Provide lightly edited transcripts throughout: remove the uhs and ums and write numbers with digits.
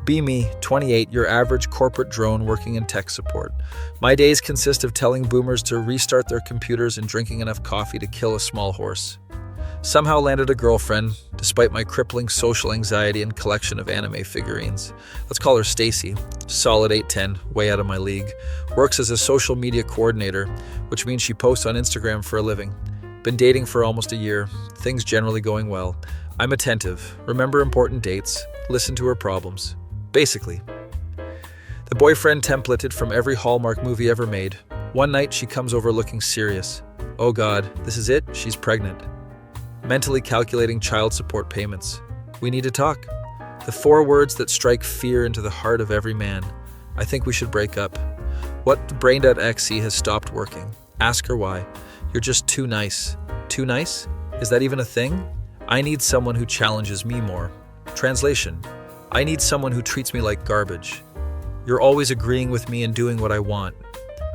Be me, 28, your average corporate drone working in tech support. My days consist of telling boomers to restart their computers and drinking enough coffee to kill a small horse. Somehow landed a girlfriend, despite my crippling social anxiety and collection of anime figurines. Let's call her Stacy. Solid 8'10", way out of my league. Works as a social media coordinator, which means she posts on Instagram for a living. Been dating for almost a year. Things generally going well. I'm attentive, remember important dates, listen to her problems. Basically. The boyfriend templated from every Hallmark movie ever made. One night she comes over looking serious. Oh God, this is it? She's pregnant. Mentally calculating child support payments. We need to talk. The 4 words that strike fear into the heart of every man. I think we should break up. What brain.exe has stopped working. Ask her why. You're just too nice. Too nice? Is that even a thing? I need someone who challenges me more. Translation. I need someone who treats me like garbage. You're always agreeing with me and doing what I want.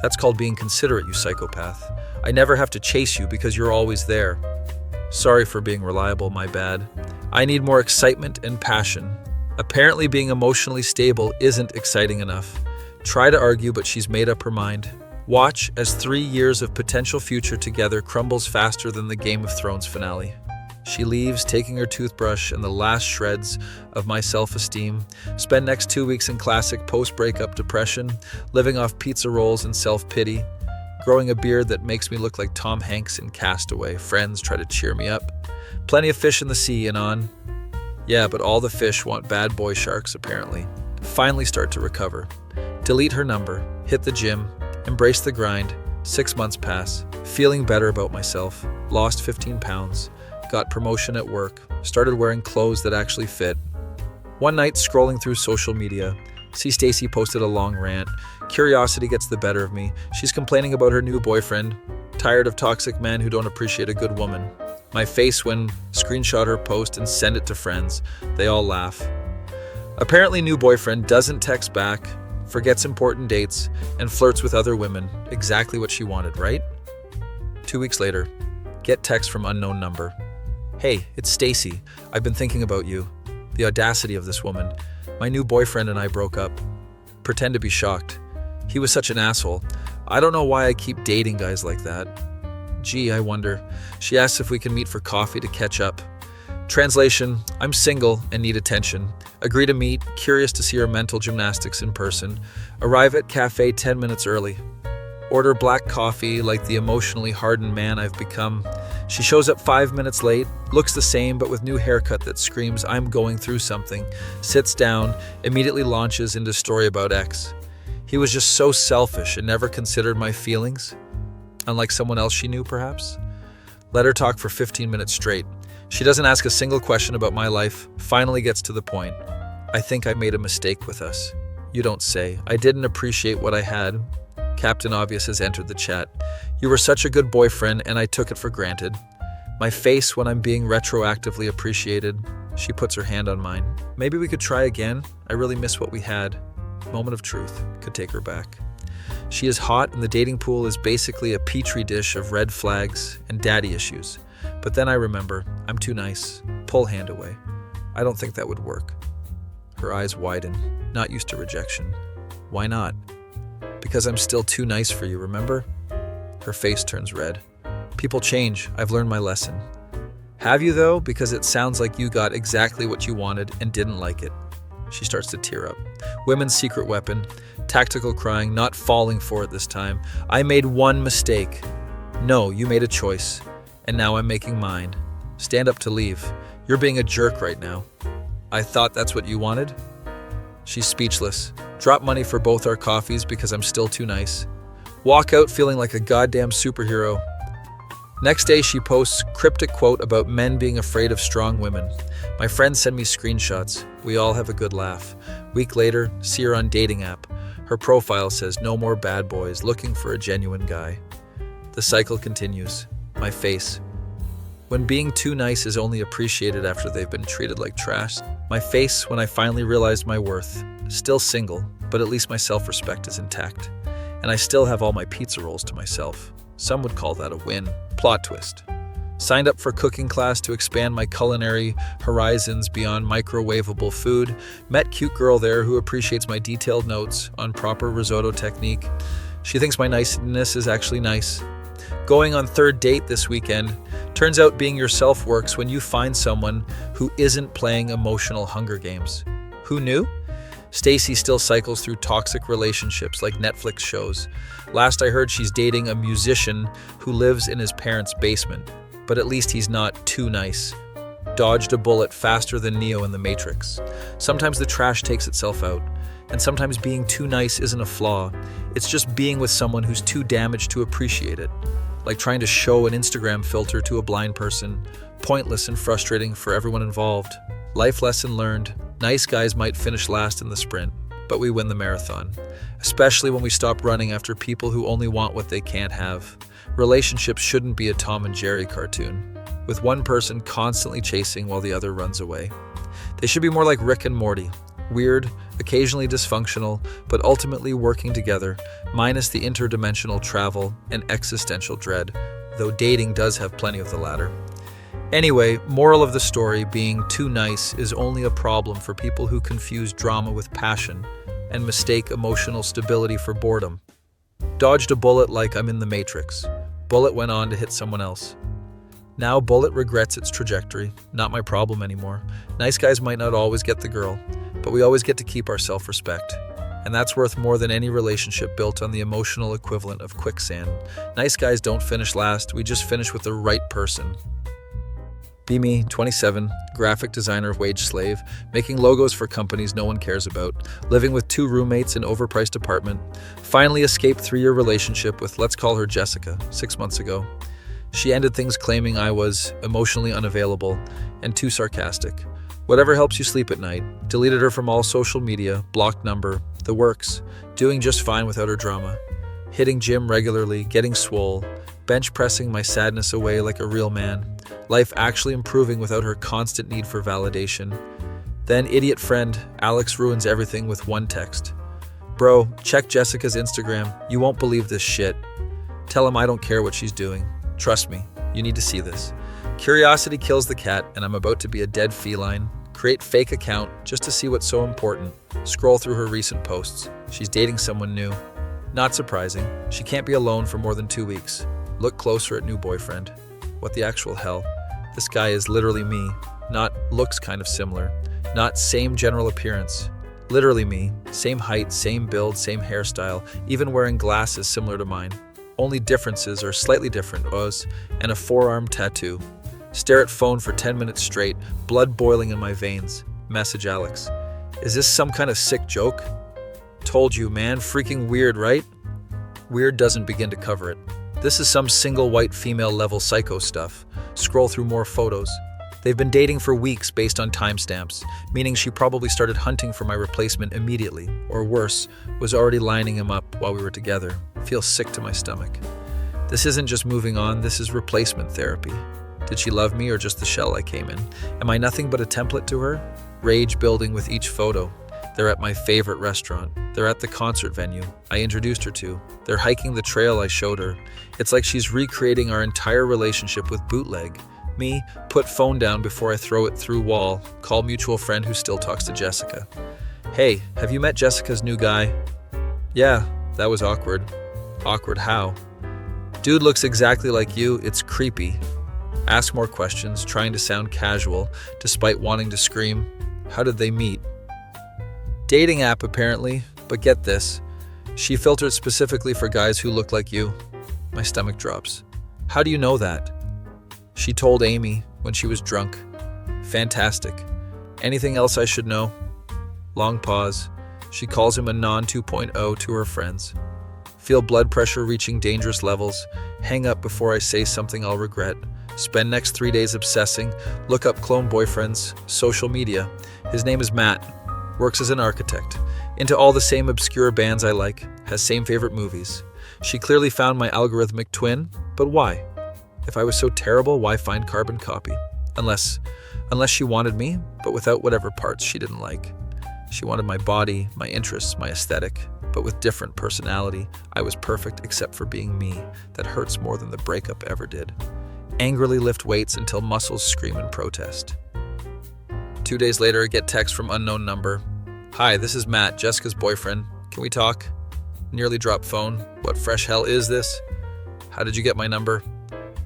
That's called being considerate, you psychopath. I never have to chase you because you're always there. Sorry for being reliable, my bad. I need more excitement and passion. Apparently being emotionally stable isn't exciting enough. Try to argue, but she's made up her mind. Watch as 3 years of potential future together crumbles faster than the Game of Thrones finale. She leaves, taking her toothbrush and the last shreds of my self-esteem. Spend next 2 weeks in classic post-breakup depression, living off pizza rolls and self-pity. Growing a beard that makes me look like Tom Hanks in Castaway. Friends try to cheer me up. Plenty of fish in the sea and on. Yeah, but all the fish want bad boy sharks, apparently. Finally start to recover. Delete her number. Hit the gym. Embrace the grind. 6 months pass. Feeling better about myself. Lost 15 pounds. Got promotion at work. Started wearing clothes that actually fit. One night, scrolling through social media. See Stacy posted a long rant. Curiosity gets the better of me. She's complaining about her new boyfriend. Tired of toxic men who don't appreciate a good woman. My face when screenshot her post and send it to friends. They all laugh. Apparently new boyfriend doesn't text back, forgets important dates, and flirts with other women. Exactly what she wanted, right? 2 weeks later, get text from unknown number. Hey, it's Stacy. I've been thinking about you. The audacity of this woman. My new boyfriend and I broke up. Pretend to be shocked. He was such an asshole. I don't know why I keep dating guys like that. Gee, I wonder. She asks if we can meet for coffee to catch up. Translation, I'm single and need attention. Agree to meet, curious to see her mental gymnastics in person. Arrive at cafe 10 minutes early. Order black coffee like the emotionally hardened man I've become. She shows up 5 minutes late, looks the same but with new haircut that screams I'm going through something, sits down, immediately launches into story about ex. He was just so selfish and never considered my feelings. Unlike someone else she knew, perhaps. Let her talk for 15 minutes straight. She doesn't ask a single question about my life, finally gets to the point. I think I made a mistake with us. You don't say. I didn't appreciate what I had. Captain Obvious has entered the chat. You were such a good boyfriend and I took it for granted. My face when I'm being retroactively appreciated. She puts her hand on mine. Maybe we could try again. I really miss what we had. Moment of truth. Could take her back. She is hot and the dating pool is basically a petri dish of red flags and daddy issues. But then I remember, I'm too nice. Pull hand away. I don't think that would work. Her eyes widen, not used to rejection. Why not? Because I'm still too nice for you, remember? Her face turns red. People change. I've learned my lesson. Have you though? Because it sounds like you got exactly what you wanted and didn't like it. She starts to tear up. Women's secret weapon. Tactical crying, not falling for it this time. I made one mistake. No, you made a choice. And now I'm making mine. Stand up to leave. You're being a jerk right now. I thought that's what you wanted? She's speechless. Drop money for both our coffees because I'm still too nice. Walk out feeling like a goddamn superhero. Next day she posts cryptic quote about men being afraid of strong women. My friends send me screenshots. We all have a good laugh. Week later, see her on dating app. Her profile says no more bad boys, looking for a genuine guy. The cycle continues. My face. When being too nice is only appreciated after they've been treated like trash. My face when I finally realized my worth. Still single, but at least my self-respect is intact. And I still have all my pizza rolls to myself. Some would call that a win. Plot twist. Signed up for cooking class to expand my culinary horizons beyond microwavable food. Met cute girl there who appreciates my detailed notes on proper risotto technique. She thinks my niceness is actually nice. Going on third date this weekend. Turns out being yourself works when you find someone who isn't playing emotional Hunger Games. Who knew? Stacy still cycles through toxic relationships like Netflix shows. Last I heard, she's dating a musician who lives in his parents' basement. But at least he's not too nice. Dodged a bullet faster than Neo in the Matrix. Sometimes the trash takes itself out. And sometimes being too nice isn't a flaw. It's just being with someone who's too damaged to appreciate it. Like trying to show an Instagram filter to a blind person. Pointless and frustrating for everyone involved. Life lesson learned. Nice guys might finish last in the sprint, but we win the marathon. Especially when we stop running after people who only want what they can't have. Relationships shouldn't be a Tom and Jerry cartoon, with one person constantly chasing while the other runs away. They should be more like Rick and Morty, weird, occasionally dysfunctional, but ultimately working together, minus the interdimensional travel and existential dread, though dating does have plenty of the latter. Anyway, moral of the story, being too nice is only a problem for people who confuse drama with passion and mistake emotional stability for boredom. Dodged a bullet like I'm in the Matrix. Bullet went on to hit someone else. Now Bullet regrets its trajectory. Not my problem anymore. Nice guys might not always get the girl, but we always get to keep our self-respect. And that's worth more than any relationship built on the emotional equivalent of quicksand. Nice guys don't finish last, we just finish with the right person. Be me, 27, graphic designer, wage slave, making logos for companies no one cares about, living with 2 roommates in overpriced apartment, finally escaped 3-year relationship with, let's call her Jessica, 6 months ago. She ended things claiming I was emotionally unavailable and too sarcastic. Whatever helps you sleep at night. Deleted her from all social media, blocked number, the works, doing just fine without her drama. Hitting gym regularly, getting swole, bench pressing my sadness away like a real man. Life actually improving without her constant need for validation. Then idiot friend, Alex ruins everything with one text. Bro, check Jessica's Instagram. You won't believe this shit. Tell him I don't care what she's doing. Trust me, you need to see this. Curiosity kills the cat, and I'm about to be a dead feline. Create fake account just to see what's so important. Scroll through her recent posts. She's dating someone new. Not surprising. She can't be alone for more than 2 weeks. Look closer at new boyfriend. What the actual hell? This guy is literally me. Not looks kind of similar. Not same general appearance. Literally me. Same height, same build, same hairstyle, even wearing glasses similar to mine. Only differences are slightly different and a forearm tattoo. Stare at phone for 10 minutes straight, blood boiling in my veins. Message Alex. Is this some kind of sick joke? Told you, man. Freaking weird, right? Weird doesn't begin to cover it. This is some single white female level psycho stuff. Scroll through more photos. They've been dating for weeks based on timestamps, meaning she probably started hunting for my replacement immediately, or worse, was already lining him up while we were together. Feels sick to my stomach. This isn't just moving on, this is replacement therapy. Did she love me or just the shell I came in? Am I nothing but a template to her? Rage building with each photo. They're at my favorite restaurant. They're at the concert venue I introduced her to. They're hiking the trail I showed her. It's like she's recreating our entire relationship with bootleg. Me, put phone down before I throw it through wall. Call mutual friend who still talks to Jessica. Hey, have you met Jessica's new guy? Yeah, that was awkward. Awkward how? Dude looks exactly like you. It's creepy. Ask more questions, trying to sound casual, despite wanting to scream. How did they meet? Dating app apparently, but get this. She filtered specifically for guys who look like you. My stomach drops. How do you know that? She told Amy when she was drunk. Fantastic. Anything else I should know? Long pause. She calls him a non-2.0 to her friends. Feel blood pressure reaching dangerous levels. Hang up before I say something I'll regret. Spend next 3 days obsessing. Look up clone boyfriends. Social media. His name is Matt. Works as an architect. Into all the same obscure bands I like. Has same favorite movies. She clearly found my algorithmic twin, but why? If I was so terrible, why find carbon copy? Unless she wanted me, but without whatever parts she didn't like. She wanted my body, my interests, my aesthetic, but with different personality. I was perfect except for being me. That hurts more than the breakup ever did. angrily lift weights until muscles scream in protest. 2 days later, I get text from unknown number. Hi, this is Matt, Jessica's boyfriend. Can we talk? Nearly dropped phone. What fresh hell is this? How did you get my number?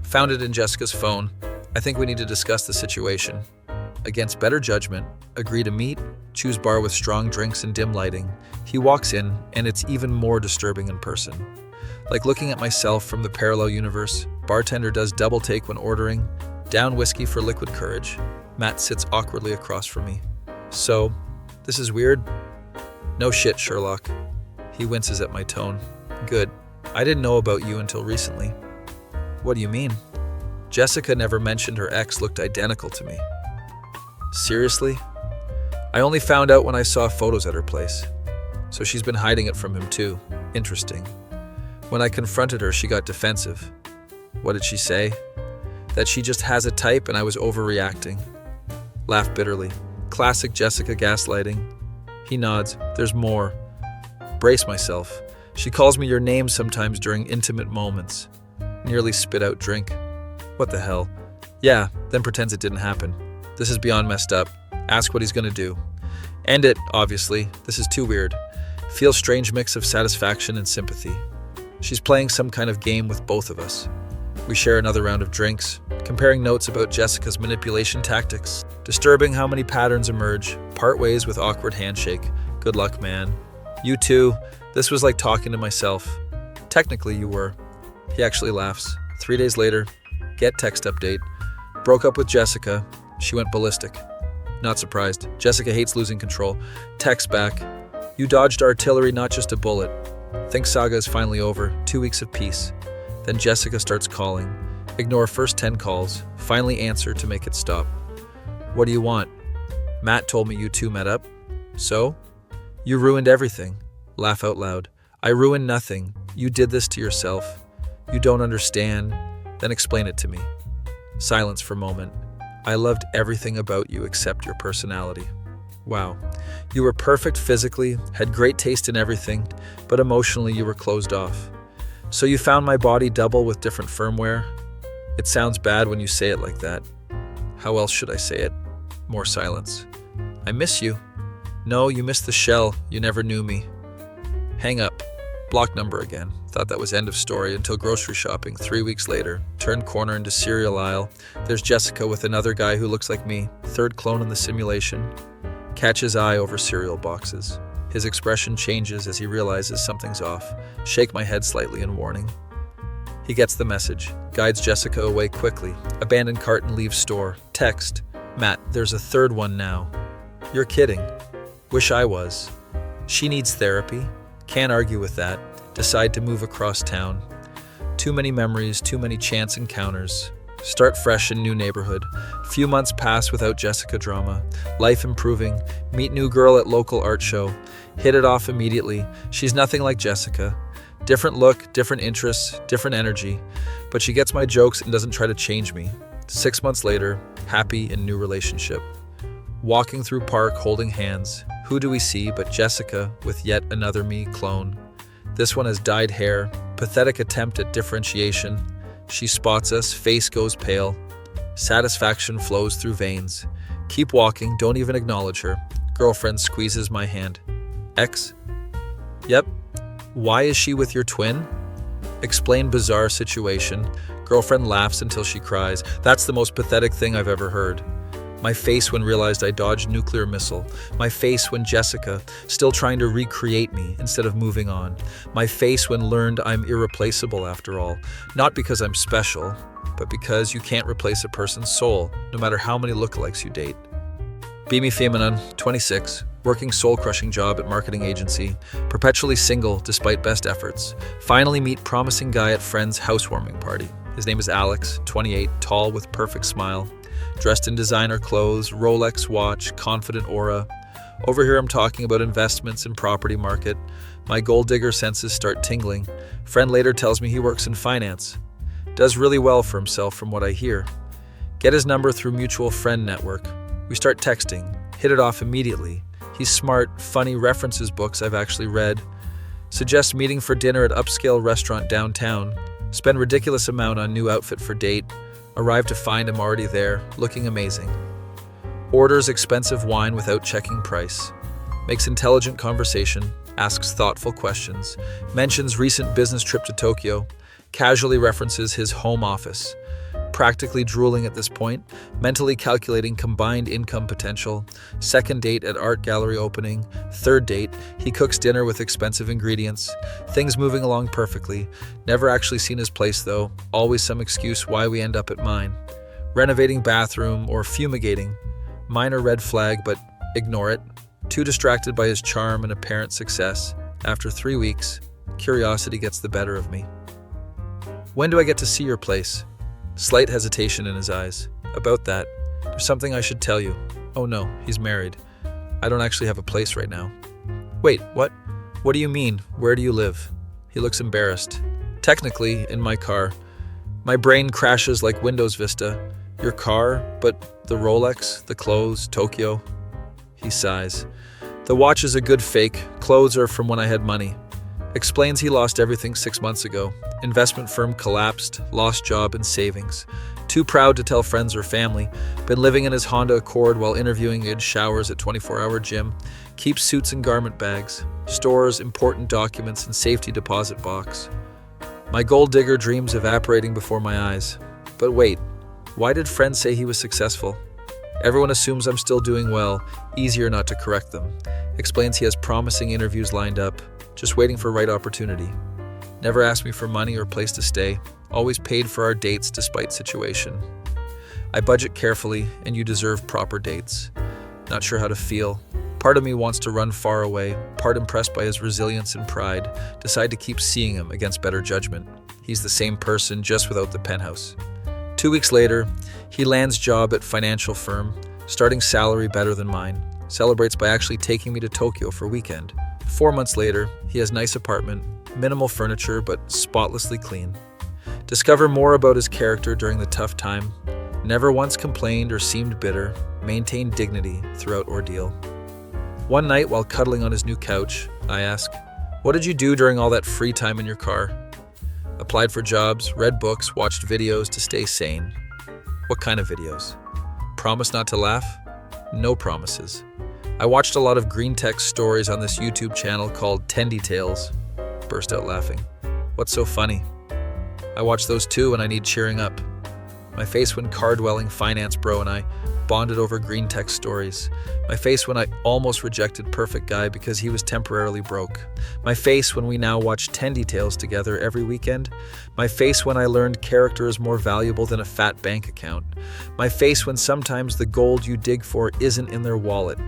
Found it in Jessica's phone. I think we need to discuss the situation. Against better judgment, agree to meet, choose bar with strong drinks and dim lighting. He walks in, and it's even more disturbing in person. Like looking at myself from the parallel universe, bartender does double take when ordering, down whiskey for liquid courage. Matt sits awkwardly across from me. So, this is weird? No shit, Sherlock. He winces at my tone. Good. I didn't know about you until recently. What do you mean? Jessica never mentioned her ex looked identical to me. Seriously? I only found out when I saw photos at her place. So she's been hiding it from him too. Interesting. When I confronted her, she got defensive. What did she say? That she just has a type and I was overreacting. Laughed bitterly. Classic Jessica gaslighting. He nods. There's more. Brace myself. She calls me your name sometimes during intimate moments. Nearly spit out drink. What the hell? Yeah, then pretends it didn't happen. This is beyond messed up. Ask what he's gonna do. End it, obviously. This is too weird. Feel strange mix of satisfaction and sympathy. She's playing some kind of game with both of us. We share another round of drinks, comparing notes about Jessica's manipulation tactics. Disturbing how many patterns emerge. Part ways with awkward handshake. Good luck, man. You too. This was like talking to myself. Technically, you were. He actually laughs. 3 days later, get text update. Broke up with Jessica. She went ballistic. Not surprised. Jessica hates losing control. Text back. You dodged artillery, not just a bullet. Think saga is finally over. 2 weeks of peace. Then Jessica starts calling. Ignore first 10 calls. Finally answer to make it stop. What do you want? Matt told me you two met up. So? You ruined everything. Laugh out loud. I ruined nothing. You did this to yourself. You don't understand. Then explain it to me. Silence for a moment. I loved everything about you except your personality. Wow. You were perfect physically, had great taste in everything, but emotionally you were closed off. So you found my body double with different firmware? It sounds bad when you say it like that. How else should I say it? More silence. I miss you. No, you missed the shell. You never knew me. Hang up. Block number again. Thought that was end of story until grocery shopping 3 weeks later. Turned corner into cereal aisle. There's Jessica with another guy who looks like me. Third clone in the simulation. Catch his eye over cereal boxes. His expression changes as he realizes something's off. Shake my head slightly in warning. He gets the message. Guides Jessica away quickly. Abandoned cart and leaves store. Text. Matt, there's a third one now. You're kidding. Wish I was. She needs therapy. Can't argue with that. Decide to move across town. Too many memories, too many chance encounters. Start fresh in new neighborhood. Few months pass without Jessica drama. Life improving. Meet new girl at local art show. Hit it off immediately. She's nothing like Jessica. Different look, different interests, different energy. But she gets my jokes and doesn't try to change me. 6 months later, happy in new relationship. Walking through park holding hands. Who do we see but Jessica with yet another me clone? This one has dyed hair. Pathetic attempt at differentiation. She spots us, face goes pale. Satisfaction flows through veins. Keep walking, don't even acknowledge her. Girlfriend squeezes my hand. Ex? Yep. Why is she with your twin? Explain bizarre situation. Girlfriend laughs until she cries. That's the most pathetic thing I've ever heard. My face when realized I dodged nuclear missile. My face when Jessica, still trying to recreate me instead of moving on. My face when learned I'm irreplaceable after all. Not because I'm special, but because you can't replace a person's soul, no matter how many lookalikes you date. Be Me Feminine, 26, working soul-crushing job at marketing agency, perpetually single despite best efforts. Finally meet promising guy at friend's housewarming party. His name is Alex, 28, tall with perfect smile. Dressed in designer clothes, Rolex watch, confident aura. Over here I'm talking about investments and property market. My gold digger senses start tingling. Friend later tells me he works in finance. Does really well for himself from what I hear. Get his number through mutual friend network. We start texting. Hit it off immediately. He's smart, funny, references books I've actually read. Suggests meeting for dinner at upscale restaurant downtown. Spend ridiculous amount on new outfit for date. Arrive to find him already there, looking amazing. Orders expensive wine without checking price. Makes intelligent conversation, asks thoughtful questions, mentions recent business trip to Tokyo, casually references his home office. Practically drooling at this point, mentally calculating combined income potential. Second date at art gallery opening. Third date, he cooks dinner with expensive ingredients. Things moving along perfectly. Never actually seen his place though, always some excuse why we end up at mine. Renovating bathroom or fumigating. Minor red flag, but ignore it. Too distracted by his charm and apparent success. After 3 weeks, curiosity gets the better of me. When do I get to see your place? Slight hesitation in his eyes. About that. There's something I should tell you. Oh no, he's married. I don't actually have a place right now. Wait, what? What do you mean? Where do you live? He looks embarrassed. Technically, in my car. My brain crashes like Windows Vista. Your car, but the Rolex, the clothes, Tokyo. He sighs. The watch is a good fake. Clothes are from when I had money. Explains he lost everything 6 months ago. Investment firm collapsed, lost job and savings. Too proud to tell friends or family. Been living in his Honda Accord while interviewing in showers at 24-hour gym. Keeps suits and garment bags. Stores important documents in safety deposit box. My gold digger dreams evaporating before my eyes. But wait, why did friends say he was successful? Everyone assumes I'm still doing well. Easier not to correct them. Explains he has promising interviews lined up. Just waiting for right opportunity. Never asked me for money or place to stay. Always paid for our dates despite situation. I budget carefully, and you deserve proper dates. Not sure how to feel. Part of me wants to run far away, part impressed by his resilience and pride. Decide to keep seeing him against better judgment. He's the same person, just without the penthouse. 2 weeks later, he lands job at financial firm, starting salary better than mine. Celebrates by actually taking me to Tokyo for weekend. 4 months later, he has nice apartment, minimal furniture, but spotlessly clean. Discover more about his character during the tough time. Never once complained or seemed bitter. Maintained dignity throughout ordeal. One night while cuddling on his new couch, I ask, "What did you do during all that free time in your car?" Applied for jobs, read books, watched videos to stay sane. What kind of videos? Promise not to laugh? No promises. I watched a lot of Greentext stories on this YouTube channel called Tendy Tales. Burst out laughing. What's so funny? I watch those too when I need cheering up. My face when car-dwelling finance bro and I bonded over Greentext stories. My face when I almost rejected Perfect Guy because he was temporarily broke. My face when we now watch Tendy Tales together every weekend. My face when I learned character is more valuable than a fat bank account. My face when sometimes the gold you dig for isn't in their wallet.